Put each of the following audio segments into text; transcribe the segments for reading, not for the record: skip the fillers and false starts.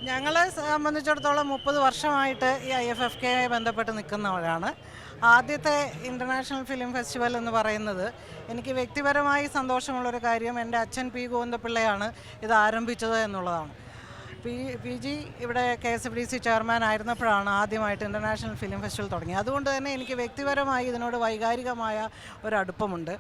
ഞങ്ങളെ സംബന്ധിച്ചിടത്തോളം 30 വർഷമായിട്ട് ഈ IFFK ബന്ധപ്പെട്ട് നിൽക്കുന്നവരാണ്. ആദ്യത്തെ ഇൻ്റർനാഷണൽ ഫിലിം ഫെസ്റ്റിവൽ എന്ന് പറയുന്നത് എനിക്ക് വ്യക്തിപരമായി സന്തോഷമുള്ളൊരു കാര്യം, എൻ്റെ അച്ഛൻ പി ഗോവിന്ദപിള്ളയാണ് ഇത് ആരംഭിച്ചത് എന്നുള്ളതാണ്. പി ജി ഇവിടെ KSFDC ചെയർമാൻ ആയിരുന്നപ്പോഴാണ് ആദ്യമായിട്ട് ഇൻ്റർനാഷണൽ ഫിലിം ഫെസ്റ്റിവൽ തുടങ്ങിയത്. അതുകൊണ്ട് തന്നെ എനിക്ക് വ്യക്തിപരമായി ഇതിനോട് വൈകാരികമായ ഒരടുപ്പമുണ്ട്.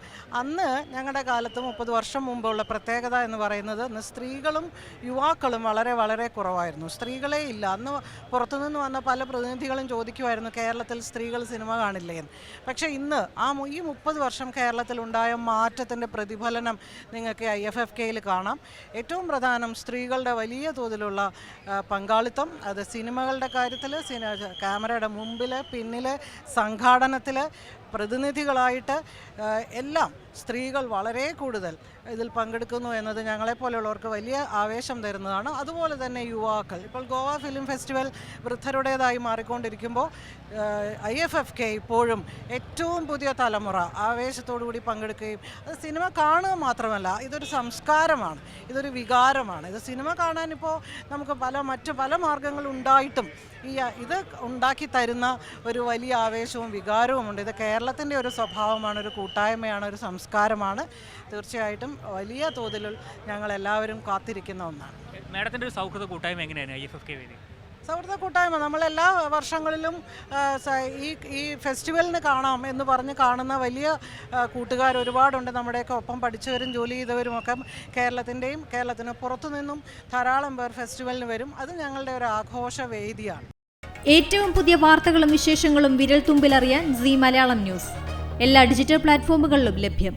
അന്ന് ഞങ്ങളുടെ കാലത്ത് 30 വർഷം മുമ്പുള്ള പ്രത്യേകത എന്ന് പറയുന്നത് സ്ത്രീകളും യുവാക്കളും വളരെ വളരെ കുറവായിരുന്നു. സ്ത്രീകളെ ഇല്ല. അന്ന് പുറത്തുനിന്ന് വന്ന പല പ്രതിനിധികളും ചോദിക്കുമായിരുന്നു കേരളത്തിൽ സ്ത്രീകൾ സിനിമ കാണില്ലേ എന്ന്. പക്ഷേ ഇന്ന് ഈ 30 വർഷം കേരളത്തിലുണ്ടായ മാറ്റത്തിൻ്റെ പ്രതിഫലനം നിങ്ങൾക്ക് IFFKയിൽ കാണാം. ഏറ്റവും പ്രധാനം സ്ത്രീകളുടെ വലിയ തോതിലുള്ള പങ്കാളിത്തം. അത് സിനിമകളുടെ കാര്യത്തിൽ, ക്യാമറയുടെ മുമ്പിൽ പിന്നിൽ സംഘാടനത്തിൽ പ്രതിനിധികളായിട്ട് എല്ലാം സ്ത്രീകൾ വളരെ കൂടുതൽ ഇതിൽ പങ്കെടുക്കുന്നു എന്നത് ഞങ്ങളെപ്പോലെയുള്ളവർക്ക് വലിയ ആവേശം തരുന്നതാണ്. അതുപോലെ തന്നെ യുവാക്കൾ, ഇപ്പോൾ ഗോവ ഫിലിം ഫെസ്റ്റിവൽ വൃദ്ധരുടേതായി മാറിക്കൊണ്ടിരിക്കുമ്പോൾ IFFK ഇപ്പോഴും ഏറ്റവും പുതിയ തലമുറ ആവേശത്തോടു കൂടി പങ്കെടുക്കുകയും, അത് സിനിമ കാണുക മാത്രമല്ല, ഇതൊരു സംസ്കാരമാണ്, ഇതൊരു വികാരമാണ്. ഇത് സിനിമ കാണാനിപ്പോൾ നമുക്ക് മറ്റു പല മാർഗങ്ങളുണ്ടായിട്ടും ഇത് ഉണ്ടാക്കി തരുന്ന ഒരു വലിയ ആവേശവും വികാരവുമുണ്ട്. ഇത് കേരളത്തിൻ്റെ ഒരു സ്വഭാവമാണ്, ഒരു കൂട്ടായ്മയാണ്, ഒരു സംസ്കാരമാണ്. തീർച്ചയായിട്ടും വലിയ തോതിൽ ഞങ്ങളെല്ലാവരും കാത്തിരിക്കുന്ന ഒന്നാണ്. മാഡത്തിൻ്റെ ഒരു സൗഹൃദ കൂട്ടായ്മ എങ്ങനെയാണ് IFFK വേദി? സൗഹൃദ കൂട്ടായ്മ നമ്മളെല്ലാ വർഷങ്ങളിലും ഈ ഫെസ്റ്റിവലിന് കാണാം എന്ന് പറഞ്ഞ് കാണുന്ന വലിയ കൂട്ടുകാർ ഒരുപാടുണ്ട്. നമ്മുടെയൊക്കെ ഒപ്പം പഠിച്ചവരും ജോലി ചെയ്തവരുമൊക്കെ കേരളത്തിന് പുറത്തുനിന്നും ധാരാളം പേർ ഫെസ്റ്റിവലിന് വരും. അത് ഞങ്ങളുടെ ഒരു ആഘോഷ വേദിയാണ്. ഏറ്റവും പുതിയ വാർത്തകളും വിശേഷങ്ങളും വിരൽ തുമ്പിലറിയാൻ Zee മലയാളം ന്യൂസ് എല്ലാ ഡിജിറ്റൽ പ്ലാറ്റ്ഫോമുകളിലും ലഭ്യം.